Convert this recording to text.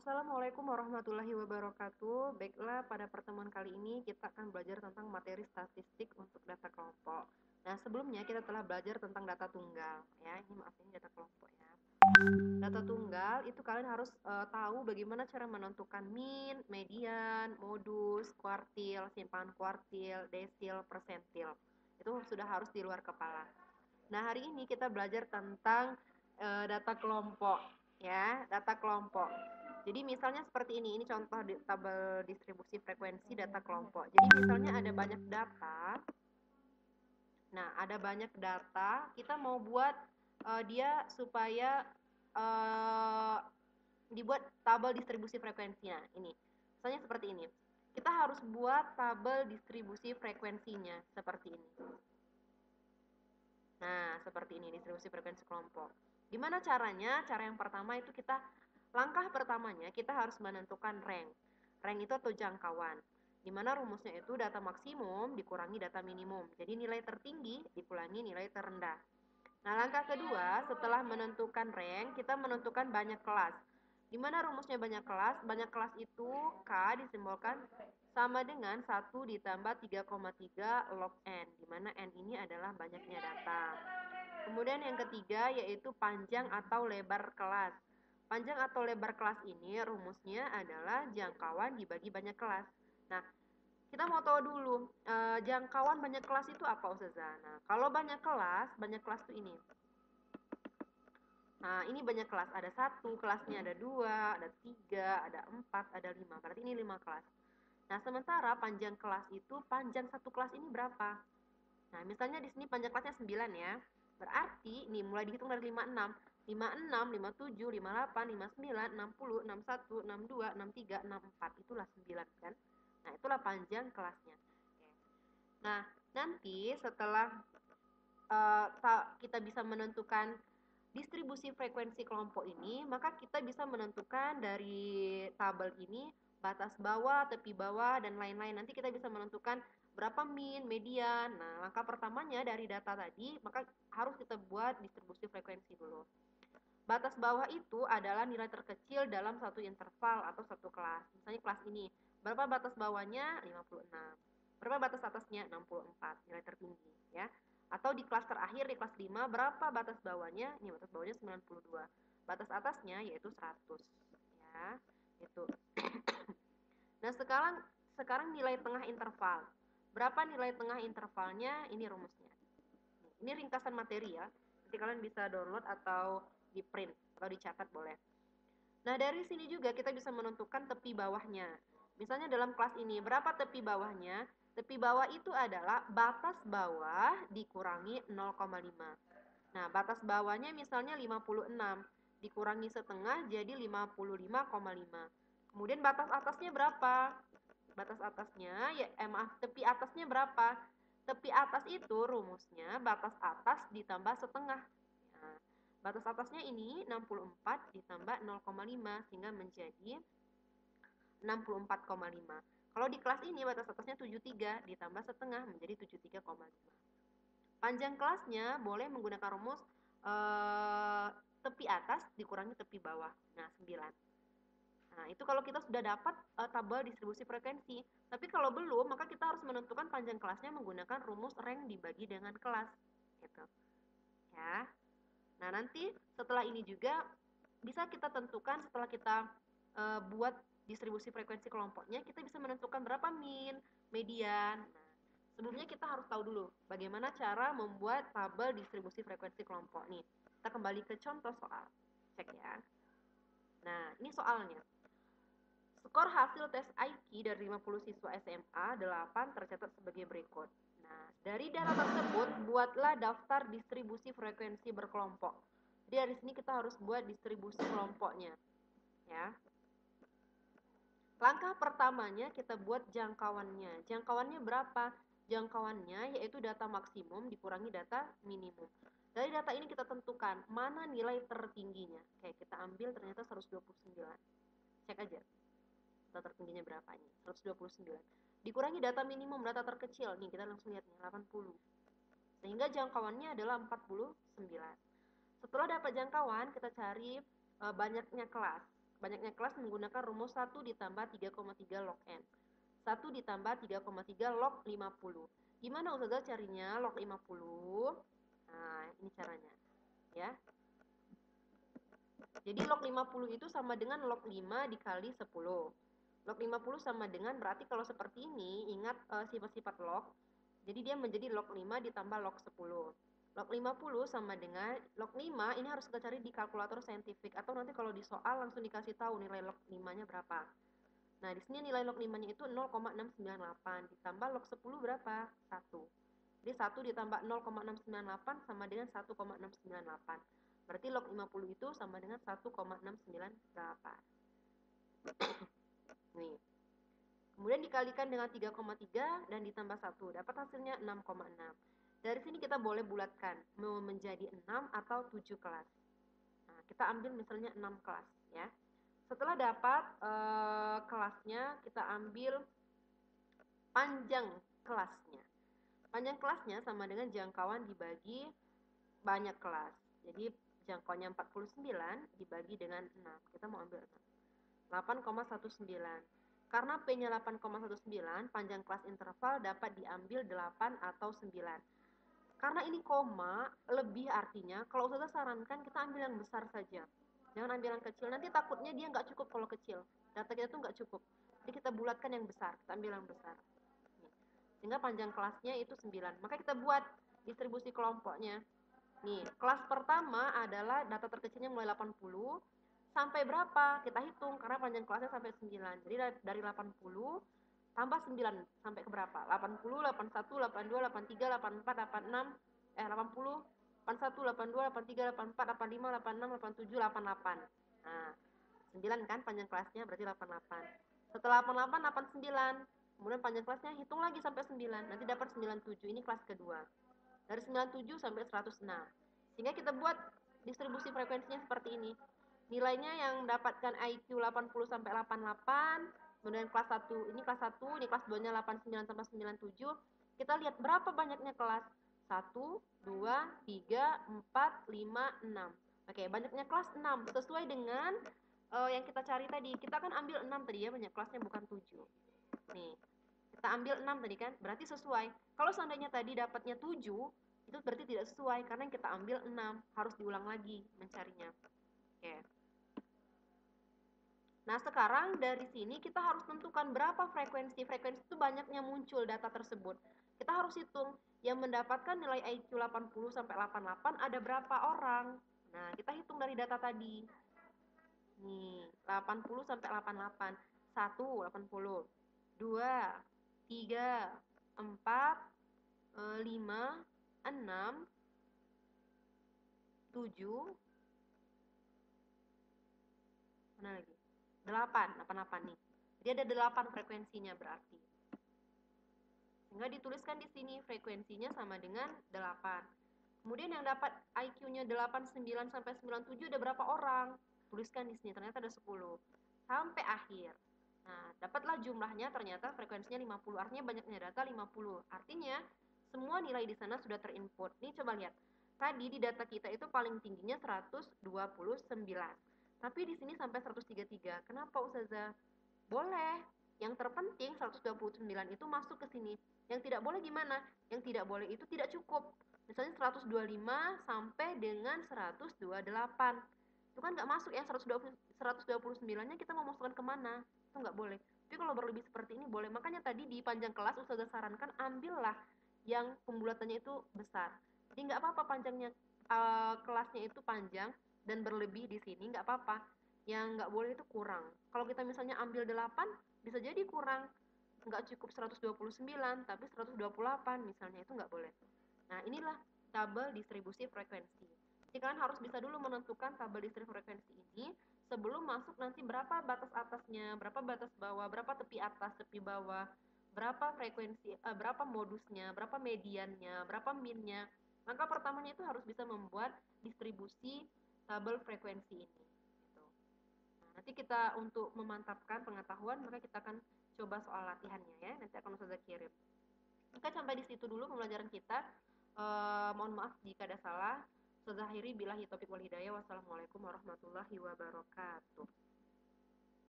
Assalamualaikum warahmatullahi wabarakatuh. Baiklah, pada pertemuan kali ini kita akan belajar tentang materi statistik untuk data kelompok. Nah, sebelumnya kita telah belajar tentang data tunggal, ya. Ini data kelompok ya. Data tunggal itu kalian harus tahu bagaimana cara menentukan min, median, modus, kuartil, simpangan kuartil, desil, persentil. Itu sudah harus di luar kepala. Nah, hari ini kita belajar tentang data kelompok, ya, data kelompok. Jadi misalnya seperti ini contoh tabel distribusi frekuensi data kelompok. Jadi misalnya ada banyak data. Nah, ada banyak data, kita mau buat dia supaya dibuat tabel distribusi frekuensinya. Ini, misalnya seperti ini. Kita harus buat tabel distribusi frekuensinya seperti ini. Nah, seperti ini distribusi frekuensi kelompok. Gimana caranya? Cara yang pertama itu langkah pertamanya kita harus menentukan rank. Rank itu atau jangkauan. Dimana rumusnya itu data maksimum dikurangi data minimum. Jadi nilai tertinggi dikurangi nilai terendah. Nah, langkah kedua setelah menentukan rank, kita menentukan banyak kelas. Dimana rumusnya banyak kelas? Banyak kelas itu K disimbolkan sama dengan 1 ditambah 3,3 log N, dimana N ini adalah banyaknya data. Kemudian yang ketiga yaitu panjang atau lebar kelas. Panjang atau lebar kelas ini rumusnya adalah jangkauan dibagi banyak kelas. Nah, kita mau tahu dulu jangkauan banyak kelas itu apa, Ustazah? Nah, kalau banyak kelas itu ini. Nah, ini banyak kelas. Ada 1, kelasnya ada 2, ada 3, ada 4, ada 5. Berarti ini 5 kelas. Nah, sementara panjang kelas itu, panjang satu kelas ini berapa? Nah, misalnya di sini panjang kelasnya 9 ya. Berarti ini mulai dihitung dari 56. 56, 57, 58, 59, 60, 61, 62, 63, 64. Itulah 9 kan. Nah, itulah panjang kelasnya. Oke. Nah, nanti setelah kita bisa menentukan distribusi frekuensi kelompok ini, maka kita bisa menentukan dari tabel ini batas bawah, tepi bawah, dan lain-lain. Nanti kita bisa menentukan berapa min, median. Nah, langkah pertamanya dari data tadi, maka harus kita buat distribusi frekuensi dulu. Batas bawah itu adalah nilai terkecil dalam satu interval atau satu kelas. Misalnya kelas ini, berapa batas bawahnya? 56. Berapa batas atasnya? 64, nilai tertinggi ya. Atau di kelas terakhir, di kelas 5, berapa batas bawahnya? Ini batas bawahnya 92. Batas atasnya yaitu 100 ya. Itu. Nah, sekarang nilai tengah interval. Berapa nilai tengah intervalnya? Ini rumusnya. Ini ringkasan materi ya. Nanti kalian bisa download atau di print atau dicatat boleh. Nah, dari sini juga kita bisa menentukan tepi bawahnya. Misalnya dalam kelas ini, berapa tepi bawahnya? Tepi bawah itu adalah batas bawah dikurangi 0,5. Nah, batas bawahnya misalnya 56, dikurangi setengah jadi 55,5. Kemudian batas atasnya berapa? Batas atasnya, tepi atasnya berapa? Tepi atas itu rumusnya batas atas ditambah setengah. Nah, batas atasnya ini 64 ditambah 0,5 sehingga menjadi 64,5. Kalau di kelas ini batas atasnya 73 ditambah setengah menjadi 73,5. Panjang kelasnya boleh menggunakan rumus tepi atas dikurangi tepi bawah. Nah, 9. Nah, itu kalau kita sudah dapat tabel distribusi frekuensi. Tapi kalau belum, maka kita harus menentukan panjang kelasnya menggunakan rumus rank dibagi dengan kelas. Gitu. Ya. Nah, nanti setelah ini juga bisa kita tentukan setelah kita buat distribusi frekuensi kelompoknya, kita bisa menentukan berapa min, median. Nah, sebelumnya kita harus tahu dulu bagaimana cara membuat tabel distribusi frekuensi kelompok nih. Kita kembali ke contoh soal. Cek ya. Nah, ini soalnya. Skor hasil tes IQ dari 50 siswa SMA 8 tercatat sebagai berikut. Nah, dari data tersebut buatlah daftar distribusi frekuensi berkelompok. Jadi dari sini kita harus buat distribusi kelompoknya. Ya. Langkah pertamanya kita buat jangkauannya. Jangkauannya berapa? Jangkauannya yaitu data maksimum dikurangi data minimum. Dari data ini kita tentukan mana nilai tertingginya. Oke, kita ambil ternyata 129. Cek aja. Data tertingginya berapa ini? 129. Dikurangi data minimum, data terkecil. Nih, kita langsung lihat nih, 80. Sehingga jangkauannya adalah 49. Setelah dapat jangkauan, kita cari banyaknya kelas. banyaknya kelas menggunakan rumus 1 ditambah 3,3 log N. 1 ditambah 3,3 log 50. Gimana Ustazah carinya log 50? Nah, ini caranya. Ya. Jadi log 50 itu sama dengan log 5 dikali 10. Log 50 sama dengan, berarti kalau seperti ini, ingat sifat-sifat log. Jadi dia menjadi log 5 ditambah log 10. Log 50 sama dengan log 5, ini harus kita cari di kalkulator saintifik atau nanti kalau di soal langsung dikasih tahu nilai log 5-nya berapa. Nah, di sini nilai log 5-nya itu 0,698 ditambah log 10 berapa? 1. Jadi 1 ditambah 0,698 sama dengan 1,698. Berarti log 50 itu sama dengan 1,698. Nih. Kemudian dikalikan dengan 3,3 dan ditambah 1. Dapat hasilnya 6,6. Dari sini kita boleh bulatkan mau menjadi 6 atau 7 kelas. Nah, kita ambil misalnya 6 kelas ya. Setelah dapat kelasnya, kita ambil panjang kelasnya. Panjang kelasnya sama dengan jangkauan dibagi banyak kelas. Jadi jangkauannya 49 dibagi dengan 6. Kita mau ambil 6. 8,19. Karena P-nya 8,19, panjang kelas interval dapat diambil 8 atau 9. Karena ini koma, lebih artinya kalau Ustazah sarankan kita ambil yang besar saja. Jangan ambil yang kecil, nanti takutnya dia nggak cukup kalau kecil. Data kita tuh nggak cukup. Jadi kita bulatkan yang besar, kita ambil yang besar. Sehingga panjang kelasnya itu 9. Maka kita buat distribusi kelompoknya. Nih, kelas pertama adalah data terkecilnya mulai 80 sampai berapa? Kita hitung karena panjang kelasnya sampai 9. Jadi dari 80 tambah 9 sampai ke berapa? 80, 81, 82, 83, 84, 86, 80, 81, 82, 83, 84, 85, 86, 87, 88. Nah, 9 kan panjang kelasnya berarti 88. Setelah 88, 89. Kemudian panjang kelasnya hitung lagi sampai 9. Nanti dapat 97. Ini kelas kedua. Dari 97 sampai 106. Sehingga kita buat distribusi frekuensinya seperti ini. Nilainya yang mendapatkan IQ 80 sampai 88, kemudian kelas 1, ini kelas 1, ini kelas 2-nya 89 sampai 97. Kita lihat berapa banyaknya kelas. 1, 2, 3, 4, 5, 6. Oke, banyaknya kelas 6. Sesuai dengan yang kita cari tadi. Kita kan ambil 6 tadi ya, banyak kelasnya bukan 7. Nih, kita ambil 6 tadi kan, berarti sesuai. Kalau seandainya tadi dapatnya 7, itu berarti tidak sesuai karena yang kita ambil 6, harus diulang lagi mencarinya. Oke. Nah, sekarang dari sini kita harus tentukan berapa frekuensi. Frekuensi itu banyaknya muncul data tersebut. Kita harus hitung yang mendapatkan nilai IQ 80 sampai 88 ada berapa orang. Nah, kita hitung dari data tadi. Nih, 80 sampai 88. 1, 80. 2, 3, 4, 5, 6, 7, mana lagi? 8 nih. Jadi ada 8 frekuensinya berarti. Sehingga dituliskan di sini frekuensinya sama dengan 8. Kemudian yang dapat IQ-nya 89 sampai 97 ada berapa orang? Tuliskan di sini, ternyata ada 10. Sampai akhir. Nah, dapatlah jumlahnya ternyata frekuensinya 50. Artinya banyaknya data 50. Artinya semua nilai di sana sudah terinput. Nih coba lihat. Tadi di data kita itu paling tingginya 129. Tapi di sini sampai 133. Kenapa Ustazah? Boleh. Yang terpenting 129 itu masuk ke sini. Yang tidak boleh gimana? Yang tidak boleh itu tidak cukup. Misalnya 125 sampai dengan 128. Itu kan nggak masuk ya, 129-nya kita mau masukkan kemana? Itu nggak boleh. Tapi kalau berlebih seperti ini boleh. Makanya tadi di panjang kelas Ustazah sarankan ambillah yang pembulatannya itu besar. Jadi nggak apa-apa panjangnya kelasnya itu panjang dan berlebih di sini nggak apa-apa. Yang nggak boleh itu kurang. Kalau kita misalnya ambil 8, bisa jadi kurang. Nggak cukup 129, tapi 128 misalnya, itu nggak boleh. Nah, inilah tabel distribusi frekuensi. Jadi kalian harus bisa dulu menentukan tabel distribusi frekuensi ini sebelum masuk nanti berapa batas atasnya, berapa batas bawah, berapa tepi atas, tepi bawah, berapa frekuensi, berapa modusnya, berapa mediannya, berapa minnya. Maka pertamanya itu harus bisa membuat distribusi tabel frekuensi ini. Gitu. Nah, nanti kita untuk memantapkan pengetahuan, maka kita akan coba soal latihannya ya. Nanti akan Ustazah kirim. Maka sampai di situ dulu pembelajaran kita. Mohon maaf jika ada salah. Ustazah akhiri billahi taufiq wal hidayah. Wassalamualaikum warahmatullahi wabarakatuh.